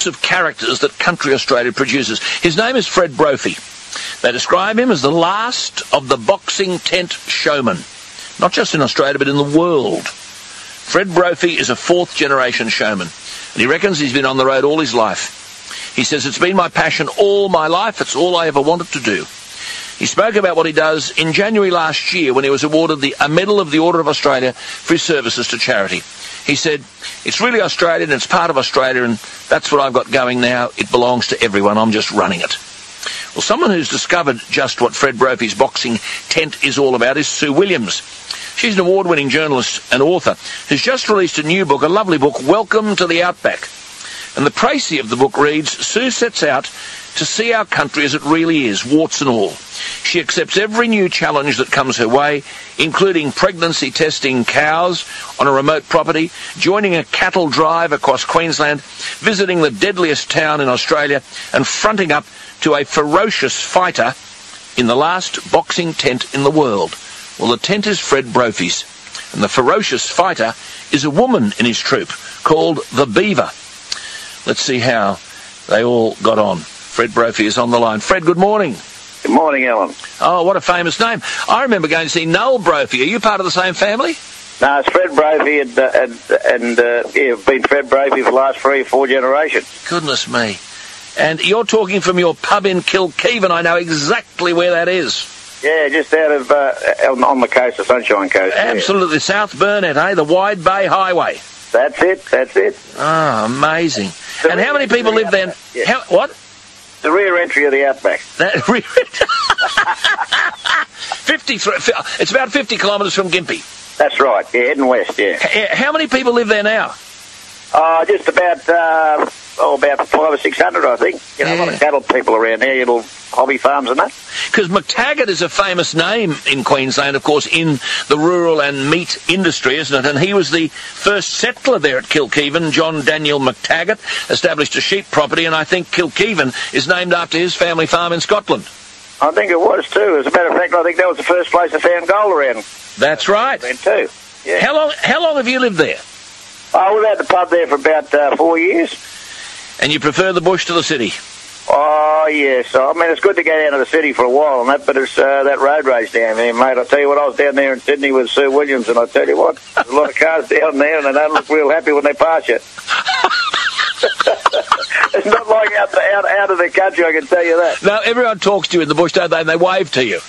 of characters that country Australia produces. His name is Fred Brophy. They describe him as the last of the boxing tent showmen, not just in Australia but in the world. Fred Brophy is a fourth-generation showman, and he reckons he's been on the road all his life. He says, "It's been my passion all my life. It's all I ever wanted to do." He spoke about what he does in January last year when he was awarded a Medal of the Order of Australia for his services to charity. He said, "It's really Australian, it's part of Australia, and that's what I've got going now. It belongs to everyone. I'm just running it." Well, someone who's discovered just what Fred Brophy's boxing tent is all about is Sue Williams. She's an award-winning journalist and author who's just released a new book, a lovely book, Welcome to the Outback. And the précis of the book reads, "Sue sets out to see our country as it really is, warts and all. She accepts every new challenge that comes her way, including pregnancy testing cows on a remote property, joining a cattle drive across Queensland, visiting the deadliest town in Australia, and fronting up to a ferocious fighter in the last boxing tent in the world." Well, the tent is Fred Brophy's, and the ferocious fighter is a woman in his troop called the Beaver. Let's see how they all got on. Fred Brophy is on the line. Fred, good morning. Good morning, Alan. Oh, what a famous name. I remember going to see Noel Brophy. Are you part of the same family? No, it's Fred Brophy, and I've been Fred Brophy for the last 3 or 4 generations. Goodness me. And you're talking from your pub in Kilkeven. I know exactly where that is. Yeah, just out of, on the coast, the Sunshine Coast. Absolutely. Yeah. South Burnett, eh? The Wide Bay Highway. That's it. Ah, amazing. And how many people live there? Yeah. What? The rear entry of the Outback. 53. It's about 50 kilometres from Gympie. That's right. Yeah, heading west. Yeah. How many people live there now? Just about 500 or 600, I think. You know, a lot of cattle people around there, little hobby farms and that. Because McTaggart is a famous name in Queensland, of course, in the rural and meat industry, isn't it? And he was the first settler there at Kilkeven. John Daniel McTaggart established a sheep property, and I think Kilkeven is named after his family farm in Scotland. I think it was too. As a matter of fact, I think that was the first place I found gold around. That's right. Then too. Yeah. How long have you lived there? We've had the pub there for about 4 years. And you prefer the bush to the city? Oh, yes. I mean, it's good to go down to the city for a while and that, but it's that road race down there, mate. I tell you what, I was down there in Sydney with Sue Williams, and I tell you what, there's a lot of cars down there, and they don't look real happy when they pass you. It's not like out of the country, I can tell you that. No, everyone talks to you in the bush, don't they? And they wave to you.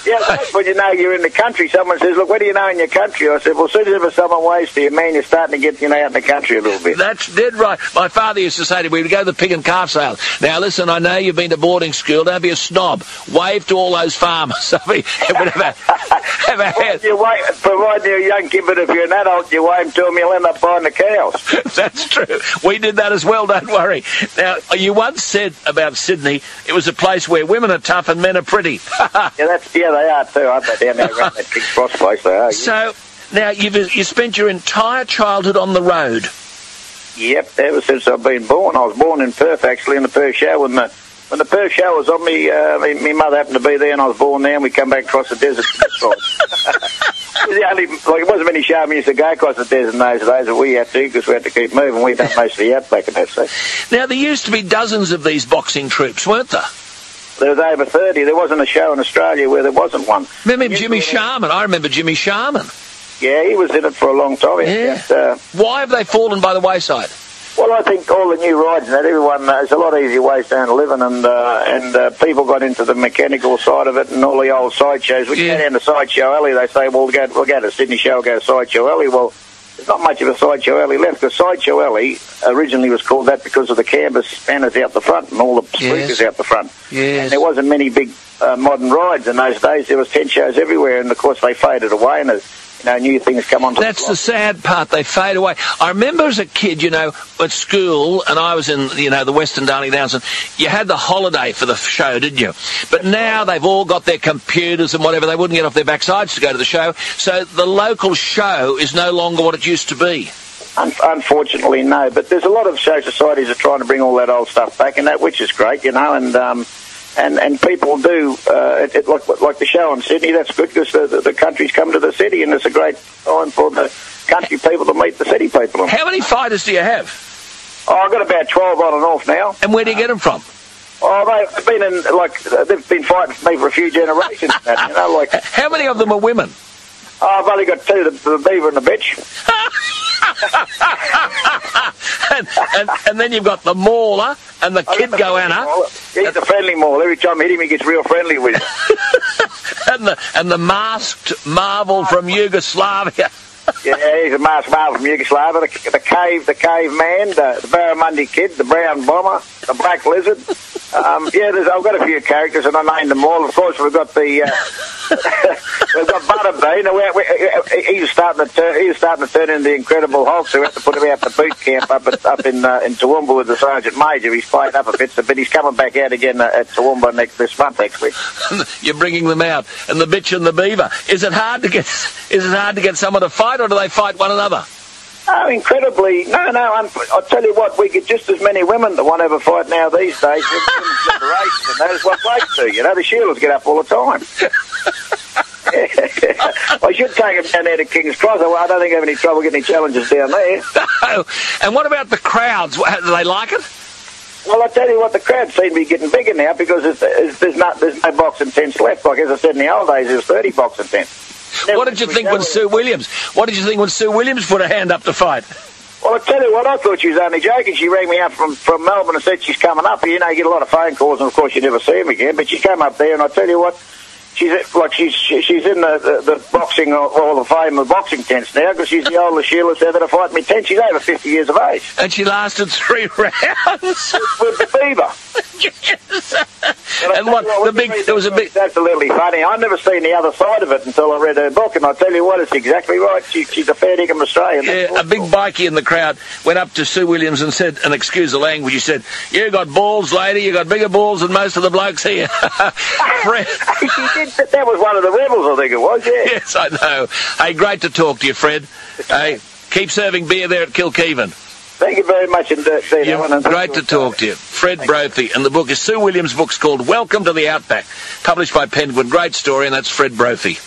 Yeah, that's when you know you're in the country. Someone says, "Look, what do you know in your country?" I said, "Well, as soon as ever someone waves to you, man, you're starting to get, out in the country a little bit." That's dead right. My father used to say to me, we'd go to the pig and calf sale. "Now, listen, I know you've been to boarding school. Don't be a snob. Wave to all those farmers." I mean, have a head. Provided you're a young kid, but if you're an adult, you wave to them, you'll end up buying the cows. That's true. We did that as well, don't worry. Now, you once said about Sydney, it was a place where women are tough and men are pretty. Yeah, they are too, aren't they, down there around that King Cross place, they are. So, now, you spent your entire childhood on the road. Yep, ever since I've been born. I was born in Perth, actually, in the Perth show. When the Perth show was on, my mother happened to be there, and I was born there, and we come back across the desert to this side. It wasn't many shows we used to go across the desert in those days, but we had to, because we had to keep moving. We done most of the outback and that, so. Now, there used to be dozens of these boxing troops, weren't there? There was over 30. There wasn't a show in Australia where there wasn't one. Remember Jimmy Sharman? I remember Jimmy Sharman. Yeah, he was in it for a long time. Yeah. Why have they fallen by the wayside? Well, I think all the new rides and that, everyone, there's a lot easier ways down to living, and people got into the mechanical side of it and all the old sideshows. When you go down to Sideshow Alley, they say, well, we'll go to Sydney Show, we'll go to Sideshow Alley. Well, there's not much of a Sideshow Alley left, because Sideshow Alley originally was called that because of the canvas spanners out the front and all the speakers out the front. Yes. And there wasn't many big modern rides in those days. There was tent shows everywhere, and of course they faded away, and there's new things come on. That's the sad part. They fade away. I remember as a kid, at school, and I was in, the Western Darling Downs, and you had the holiday for the show, didn't you? But now they've all got their computers and whatever. They wouldn't get off their backsides to go to the show. So the local show is no longer what it used to be. Unfortunately, no. But there's a lot of show societies that are trying to bring all that old stuff back, and that, which is great, and people do, like the show in Sydney, that's good, because the country's come to the city, and it's a great time for the country people to meet the city people. How many fighters do you have? Oh, I've got about 12 on and off now. And where do you get them from? Oh, they've been fighting for me for a few generations. How many of them are women? Oh, I've only got two, the beaver and the bitch. and then you've got the mauler and the kid goanna. He's a friendly mauler. Every time I hit him, he gets real friendly with you. and the masked marvel from Yugoslavia. Yeah, he's a masked marvel from Yugoslavia. The caveman, the barramundi kid, the brown bomber, the black lizard. I've got a few characters, and I named them all. Of course, we've got we've got Butterbean. He was starting to turn into the Incredible Hulk, so we had to put him out to boot camp up in Toowoomba with the Sergeant Major. He's played up a bit, but he's coming back out again at Toowoomba this month, actually. You're bringing them out, and the bitch and the beaver. Is it hard to get someone to fight, or do they fight one another? Oh, incredibly. No, I'll tell you what, we get just as many women that won't ever fight now these days with women's liberation, and that is what blokes do, the Sheilas get up all the time. I should take them down there to King's Cross. I don't think I have any trouble getting any challenges down there. No. And what about the crowds? Do they like it? Well, I tell you what, the crowds seem to be getting bigger now because there's no boxing tents left. Like, as I said, in the old days, there was 30 boxing tents. What did you think when Sue Williams put her hand up to fight? Well, I tell you what, I thought she was only joking. She rang me up from Melbourne and said she's coming up. You get a lot of phone calls, and of course you never see them again. But she came up there, and I tell you what, she's in the boxing Hall of Fame of boxing tents now because she's the oldest Sheila there that fight me tent. She's over 50 years of age. And she lasted 3 rounds with the beaver. Yes. And there was a big. It's absolutely funny. I've never seen the other side of it until I read her book, and I tell you what, it's exactly right. She's a fair dinkum Australian. Yeah, a big bikie in the crowd went up to Sue Williams and said, and excuse the language, he said, "You got balls, lady. You got bigger balls than most of the blokes here." Fred. She did. That was one of the rebels, I think it was. Yeah. Yes, I know. Hey, great to talk to you, Fred. Hey, keep serving beer there at Kilkeven. Thank you very much indeed. Great to talk to you. Fred Brophy, and the book is Sue Williams' book's called Welcome to the Outback, published by Penguin. Great story, and that's Fred Brophy.